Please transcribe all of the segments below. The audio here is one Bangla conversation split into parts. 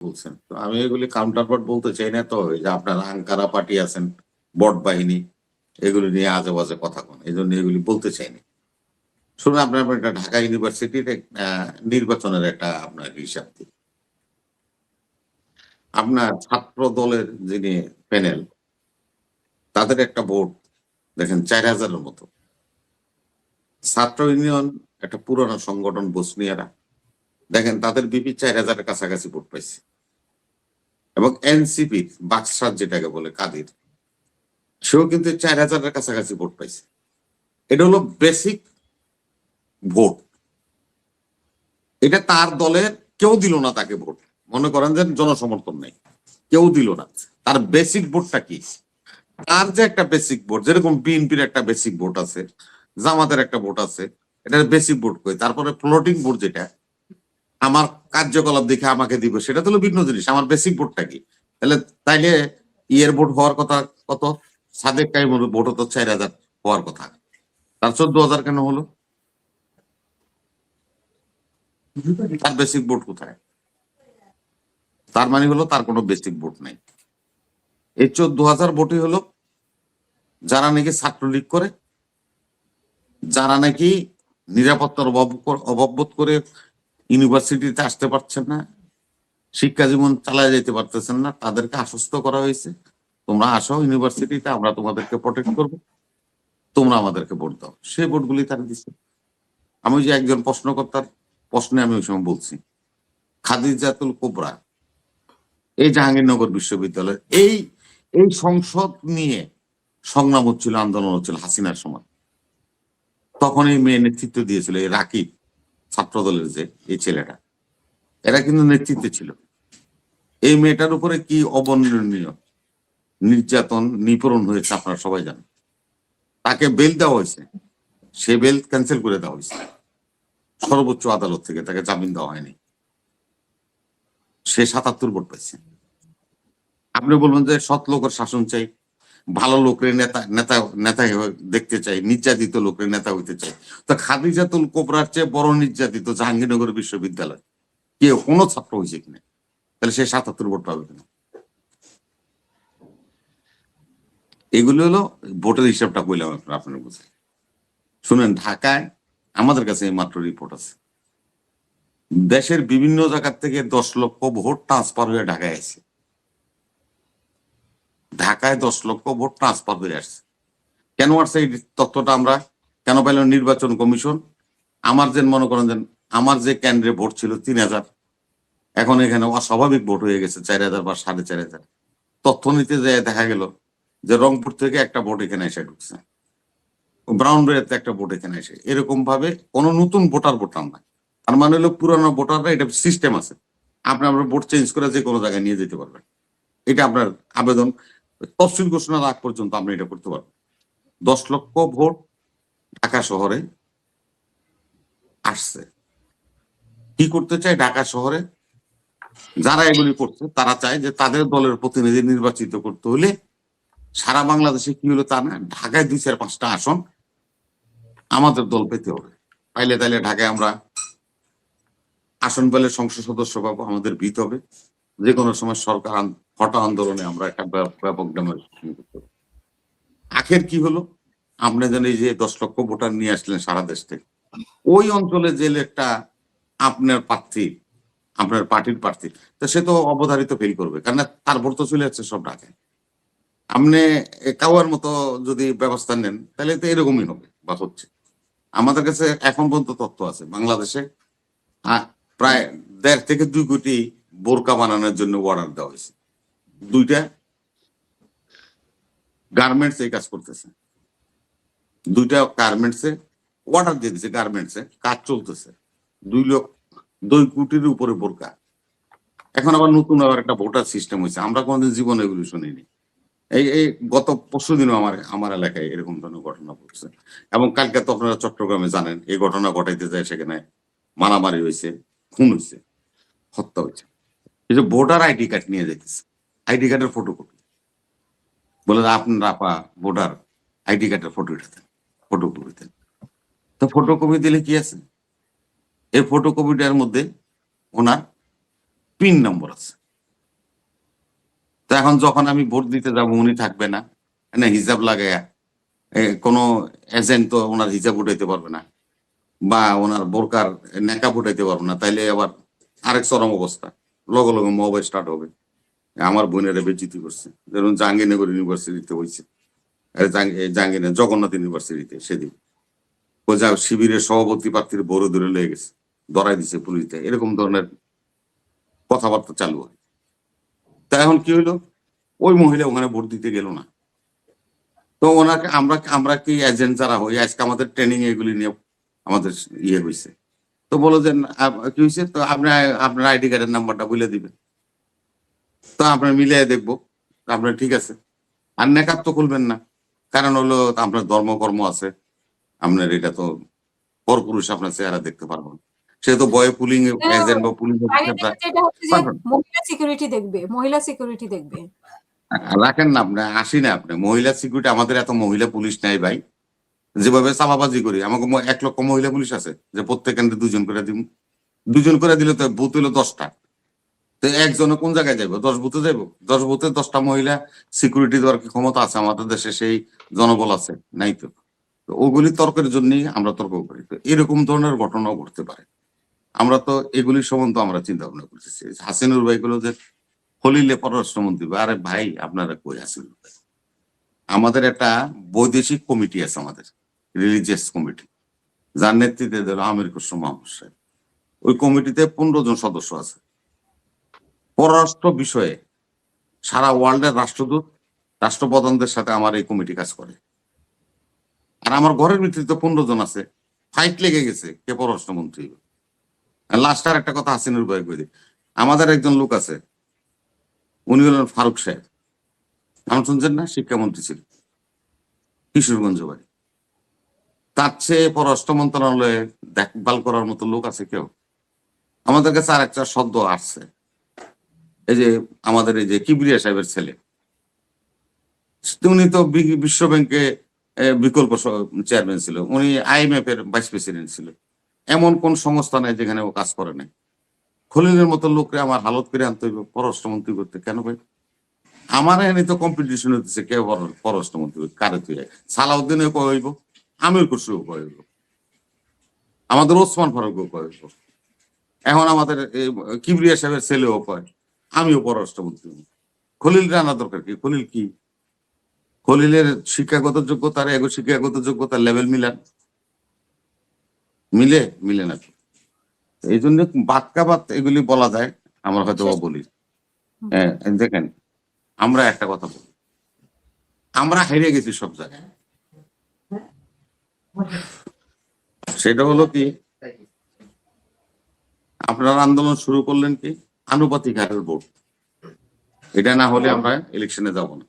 বলছেন। তো আমি এগুলি কাউন্টার পার্ট বলতে চাই না, তো এই যে আপনার আঙ্কারা পার্টি আছেন, বট বাহিনী, এগুলি নিয়ে আজে বাজে কথা কোন, এই জন্য এগুলি বলতে চাইনি। শুনুন, আপনার একটা ঢাকা ইউনিভার্সিটির নির্বাচনের একটা আপনার হিসাব দিই। আপনার ছাত্র দলের যিনি প্যানেল, তাদের একটা ভোট দেখেন 4000-এর মতো। ছাত্র ইউনিয়ন একটা পুরনো সংগঠন, বসনিয়ারা, দেখেন তাদের বিপি 4000-এর কাছাকাছি ভোট পাইছে। এবং এনসিপি বাক্সার যেটাকে বলে কাদের, সেও কিন্তু 4000-এর কাছাকাছি ভোট পাইছে। এটা হলো বেসিক ভোট। এটা তার দলের কেউ দিল না তাকে ভোট, মনে করেন যে জনসমর্থন নেই, কেউ দিল না। তার বেসিক ভোটটা কি? তার যে একটা বেসিক ভোট, যেরকম বিএনপির একটা বেসিক ভোট আছে, জামাতের একটা ভোট আছে, এটার বেসিক ভোট কই? তারপরে ফ্লোটিং ভোট, যেটা আমার কার্যকলাপ দেখে আমাকে দিব, সেটা তো হলো ভিন্ন জিনিস। আমার বেসিক ভোটটা কি? তাহলে তাইলে ইয়ের ভোট হওয়ার কথা কত? সাদেক কাইমের ভোট হতো 4000 হওয়ার কথা, তার 14,000 কেন হলো? তার বেসিক ভোট কোথায়? তার মানে হলো তার কোনো বেসিক ভোট নাই। এই 14,000 ভোটই হলো যারা নাকি ছাত্রলীগ করে, যারা নাকি নিরাপত্তার অভাববোধ করে ইউনিভার্সিটিতে আসতে পারছেন না, শিক্ষা জীবন চালায় যেতে পারতেছেন না, তাদেরকে আশ্বস্ত করা হয়েছে, তোমরা আসো ইউনিভার্সিটিতে, আমরা তোমাদেরকে প্রোটেক্ট করবো, তোমরা আমাদেরকে ভোট দাও। সেই ভোটগুলি তারা দিচ্ছে। আমি যে একজন প্রশ্নকর্তার প্রশ্নে আমি ওই সময় বলছি, খাদিজাতুল কুবরা, এই জাহাঙ্গীরনগর বিশ্ববিদ্যালয়, এই এই সংসদ নিয়ে সংগ্রাম হচ্ছিল, আন্দোলন হচ্ছিল হাসিনার সময়। তখন এই মেয়ে নেতৃত্ব দিয়েছিল, এই রাকিব, ছাত্রদলের যে এই ছেলেটা, এরা কিন্তু নেতৃত্বে ছিল। এই মেয়েটার উপরে কি অবর্ণনীয় নির্যাতন, নিপীড়ন হয়েছে আপনারা সবাই জানেন। তাকে বেল দেওয়া হয়েছে, সে বেল ক্যান্সেল করে দেওয়া হয়েছে সর্বোচ্চ আদালত থেকে, তাকে জামিন দেওয়া হয়নি। সে 77 ভোট পাইছে। আপনি বলবেন যে সৎ লোকের শাসন চাই, ভালো লোকের নেতা নেতা নেতা দেখতে চাই, নির্যাতিত লোকের নেতা হইতে চাই। তো খাদিজাতুল কোবরার চেয়ে বড় নির্যাতিত জাহাঙ্গীরনগর বিশ্ববিদ্যালয় কেউ কোনো ছাত্র হয়েছে কিনা? তাহলে সে 77 ভোট পাবে কিনা? এগুলো হলো ভোটের হিসাবটা কইলাম আপনার বুঝে। শুনেন, ঢাকায় আমাদের কাছে মাত্র রিপোর্ট আছে, দেশের বিভিন্ন জায়গা থেকে 10 লক্ষ ভোট ট্রান্সফার হয়ে ঢাকায় আসছে। ঢাকায় 10 লক্ষ ভোট ট্রান্সফার হয়ে আসছে। কেন আসছে এই তথ্যটা আমরা কেন পাইলাম? নির্বাচন কমিশন আমার যে মনে করেন যে আমার যে কেন্দ্রে ভোট ছিল 3000, এখন এখানে অস্বাভাবিক ভোট হয়ে গেছে 4000 বা 4500। তথ্য নিতে যায় দেখা গেল যে রংপুর থেকে একটা ভোট এখানে এসে ঢুকছে, ব্রাউনবাড়িয়াতে একটা ভোট এখানে এসে, এরকম ভাবে কোন নতুন ভোটার ভোটার না। তার মানে হলো পুরানো ভোটাররা, এটা সিস্টেম আছে, আপনি আপনার ভোট চেঞ্জ করে যে কোনো জায়গায় নিয়ে যেতে পারবেন। এটা আপনার আবেদন তফসিল ঘোষণার আগ পর্যন্ত আপনি এটা করতে পারবেন। 10 লক্ষ ভোট ঢাকা শহরে আসছে। কি করতে চায় ঢাকা শহরে? যারা এগুলি করছে তারা চায় যে তাদের দলের প্রতিনিধি নির্বাচিত করতে হলে সারা বাংলাদেশে কি হলো তা না, ঢাকায় 2-4-5টা আসন আমাদের দল পেতে হবে। পাইলে তাইলে ঢাকায় আমরা আসন পেলে সংসদ সদস্য পাবো, আমাদের ভিত হবে, যে কোনো সময় সরকার হঠা আন্দোলনে আমরা একটা ব্যাপক ডেমোক্রেশন করতে হবে। আখের কি হলো? আপনি যেন এই যে 10 লক্ষ ভোটার নিয়ে আসলেন সারা দেশ থেকে, ওই অঞ্চলে যে একটা আপনার প্রার্থী, আপনার পার্টির প্রার্থী, তো সে তো অবধারিত ফেল করবে, কারণ তার ভোট তো চলে যাচ্ছে সব ঢাকায়। আপনি কাওয়ার মতো যদি ব্যবস্থা নেন তাহলে তো এরকমই হবে বা হচ্ছে। আমাদের কাছে এখন পর্যন্ত তথ্য আছে, বাংলাদেশে প্রায় 1.5 থেকে 2 কোটি বোরকা বানানোর জন্য অর্ডার দেওয়া হয়েছে। 2টা গার্মেন্টস এই কাজ করতেছে, 2টা গার্মেন্টসে অর্ডার দিয়ে দিচ্ছে, গার্মেন্টসে কাজ চলতেছে। 2 কোটির উপরে বোরকা। এখন আবার নতুন আবার একটা ভোটার সিস্টেম হয়েছে, আমরা কোনোদিন জীবনে এগুলো শুনিনি। এই গত পরশু দিনও আমার এলাকায় এরকম ধরনের ঘটনা ঘটছে। এবং কালকে তো আপনারা চট্টগ্রামে জানেন, এই ঘটনা ঘটাইতে যায় সেখানে মারামারি হয়েছে, খুন হয়েছে, হত্যা হয়েছে। এই যে ভোটার আইডি কার্ড নিয়ে যাইতেছে, আইডি কার্ডের ফটোকপি, বলে আপনার আপা ভোটার আইডি কার্ডের ফটো উঠাতেন, ফটোকপি দেন। তো ফটোকপি দিলে কি আছে? এই ফটোকপিটার মধ্যে ওনার পিন নম্বর আছে। তো এখন যখন আমি ভোট দিতে যাবো উনি থাকবে না, না হিজাব লাগাইয়া, কোনো এজেন্ট তো ওনার হিজাব উঠাইতে পারবে না বা ওনার বোরকার নেকাব উঠাইতে পারবে না, তাইলে আবার আরেক চরম অবস্থা, লগে লগে মোবাইল স্টার্ট হবে। আমার বোনেরা বেজিতি করছে, যেমন জাহাঙ্গীরনগর ইউনিভার্সিটিতে হয়েছে, জাহাঙ্গীরনগর জগন্নাথ ইউনিভার্সিটিতে সেদিন ওই যা শিবিরের সভাপতি প্রার্থীর বড় ধরে লেগে গেছে, ধরাই দিছে পুলিশে, এরকম ধরনের কথাবার্তা চালু হয়। তা এখন কি হইলো, ওই মহিলা ওখানে ভোট দিতে গেল না। তো ওনাকে আমরা আমরা কি এজেন্ট যারা হই, আজকে আমাদের ট্রেনিং এগুলি নিয়ে আমাদের ইয়ে হয়েছে। তো বলো যে কি হয়েছে, তো আপনার আইডি কার্ডের নাম্বারটা বলে দিবেন, তো আপনার মিলিয়ে দেখবো আপনার ঠিক আছে। আর নেকাব তো খুলবেন না, কারণ হলো আপনার ধর্মকর্ম আছে, আপনার এটা তো পরপুরুষ আপনার চেহারা দেখতে পারবেন, সে তো বয়ে পুলিং এজেন্ট বা পুলিশ যেটা হচ্ছে যে মহিলা সিকিউরিটি দেখবে, মহিলা সিকিউরিটি দেখবে। রাখেন না আপনি, আসি না আপনি মহিলা সিকিউরিটি, আমাদের এত মহিলা পুলিশ নাই ভাই, যেভাবে চাপাবাজি করি। আমাকে 1 লক্ষ মহিলা পুলিশ আছে যে প্রত্যেক কেন্দ্রে 2 জন করে দিব, 2 জন করে দিলে তো বুথ হইলো 10টা, তো একজনে কোন জায়গায় যাবো, 10 বুথে যাবো, 10 বুথে 10টা মহিলা সিকিউরিটি দেওয়ার কি ক্ষমতা আছে আমাদের দেশে? সেই জনবল আছে নাই তো। ওগুলি তর্কের জন্যই আমরা তর্ক করি, তো এরকম ধরনের ঘটনাও ঘটতে পারে। আমরা তো এগুলির সম্বন্ধে আমরা চিন্তা ভাবনা করতেছি। হাসিনুর ভাই গুলো যে খলিলে পররাষ্ট্রমন্ত্রী, আরে ভাই আপনারা কই হাসিনুর ভাই? আমাদের একটা বৈদেশিক কমিটি আছে, আমাদের রিলিজিয়াস কমিটি, যার নেতৃত্বে দিল আমির খসরু মাহমুদ সাহেব। ওই কমিটিতে 15 জন সদস্য আছে। পররাষ্ট্র বিষয়ে সারা ওয়ার্ল্ডের রাষ্ট্রদূত, রাষ্ট্রপ্রধানদের সাথে আমার এই কমিটি কাজ করে। আর আমার ঘরের ভিতরে তো 15 জন আছে, ফাইট লেগে গেছে কে পররাষ্ট্রমন্ত্রী। লাস্ট আর একটা কথা হাসিনুর ভাই কই দিই, আমাদের একজন লোক আছে, উনি হলেন ফারুক সাহেব, নাম শুনছেন না? শিক্ষামন্ত্রী ছিল, কিশোরগঞ্জ বাড়ি। তার চেয়ে পররাষ্ট্র মন্ত্রণালয়ে দেখভাল করার মতো লোক আছে কেউ? আমাদের কাছে আর একটা শব্দ আসছে, এই যে আমাদের এই যে কিবরিয়া সাহেবের ছেলে, উনি তো বিশ্ব ব্যাংকে বিকল্প চেয়ারম্যান ছিল, উনি IMF এর ভাইস প্রেসিডেন্ট ছিল। এমন কোন সংস্থা নাই যেখানে ও কাজ করে নাই। খলিলের মতো লোকরে আমার হালত করে আনতে হইব পররাষ্ট্রমন্ত্রী করতে, কেন ভাই? আমার এখানে তো কম্পিটিশন হতেছে কে পররাষ্ট্রমন্ত্রী, কারে তুই সালাউদ্দিনে কইব, আমির খসরু কইব, আমাদের ওসমান ফারুকও কইব, এখন আমাদের কিবরিয়া সাহেবের ছেলেও কয় আমিও পররাষ্ট্রমন্ত্রী। খলিল রানা দরকার কি? খলিল কি? খলিলের শিক্ষাগত যোগ্যতার শিক্ষাগত যোগ্যতার লেভেল মিলে মিলে না। এই জন্য বাক্কা বাত এগুলি বলা যায়, আমরা হয়তো বলি। দেখেন, আমরা একটা কথা বলি, আমরা হেরে গেছি সব জায়গায়। সেটা হলো কি, আপনারা আন্দোলন শুরু করলেন কি আনুপাতিক হারের ভোট, এটা না হলে আমরা ইলেকশনে যাব না।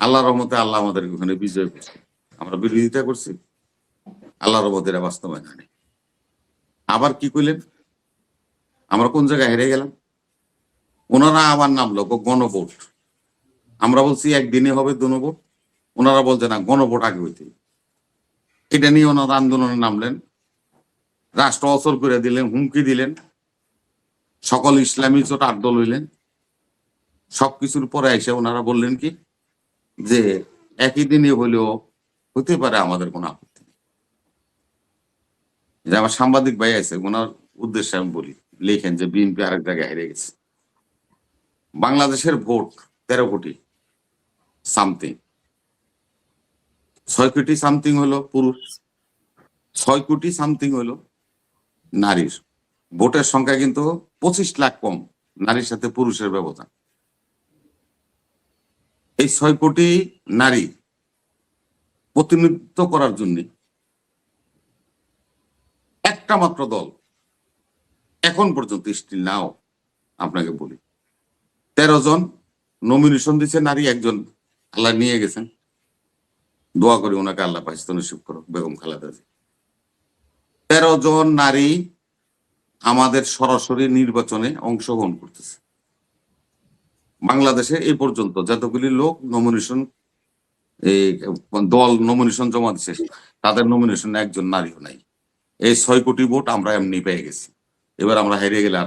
আল্লাহর রহমতে আল্লাহ আমাদের ওখানে বিজয় করছে, আমরা বিরোধিতা করছি, আল্লাহর রহমতে এটা বাস্তবায়ন হয়নি। আবার কি কইলেন, আমরা কোন জায়গায় হেরে গেলাম? ওনারা আবার নামলো গণভোট, আমরা বলছি একদিনে হবে গণভোট, ওনারা বলছে না গণভোট আগে হইতে। এটা নিয়ে ওনারা আন্দোলনে নামলেন, রাষ্ট্র অচল করে দিলেন, হুমকি দিলেন, সকল ইসলামী জোট 8 দল হইলেন। সবকিছুর পরে এসে ওনারা বললেন কি যে একই দিনে হলেও হতে পারে, আমাদের কোনো আপত্তি নেই। যে আমার সাংবাদিক ভাই আছে, ওনার উদ্দেশ্যে আমি বলি, লেখেন যে বিএনপি আরেক জায়গায় হেরে গেছে। বাংলাদেশের ভোট 13 কোটি সামথিং, 6 কোটি সামথিং হলো পুরুষ, 6 কোটি সামথিং হলো নারীর। ভোটের সংখ্যা কিন্তু 25 লাখ কম, নারীর সাথে পুরুষের ব্যবধান। এই 6 কোটি নারী প্রতিনিধিত্ব করার জন্য একটা মাত্র দল এখন পর্যন্ত স্টিল নাও, আপনাকে বলি 13 জন নমিনেশন দিচ্ছে, নারী একজন আল্লাহ নিয়ে গেছেন, দোয়া করি ওনাকে আল্লাহ বাহিস্ত নসিব করো, বেগম খালেদা জিয়া। 13 জন নারী আমাদের সরাসরি নির্বাচনে অংশগ্রহণ করতেছে। বাংলাদেশে এই পর্যন্ত যতগুলি লোক নমিনেশন, এই দল নমিনেশন জমা দিচ্ছে, তাদের নমিনেশনে একজন নারীও নাই। এই 6 কোটি ভোট আমরা এমনি পেয়ে গেছি। এবার আমরা হেরে গেলে আর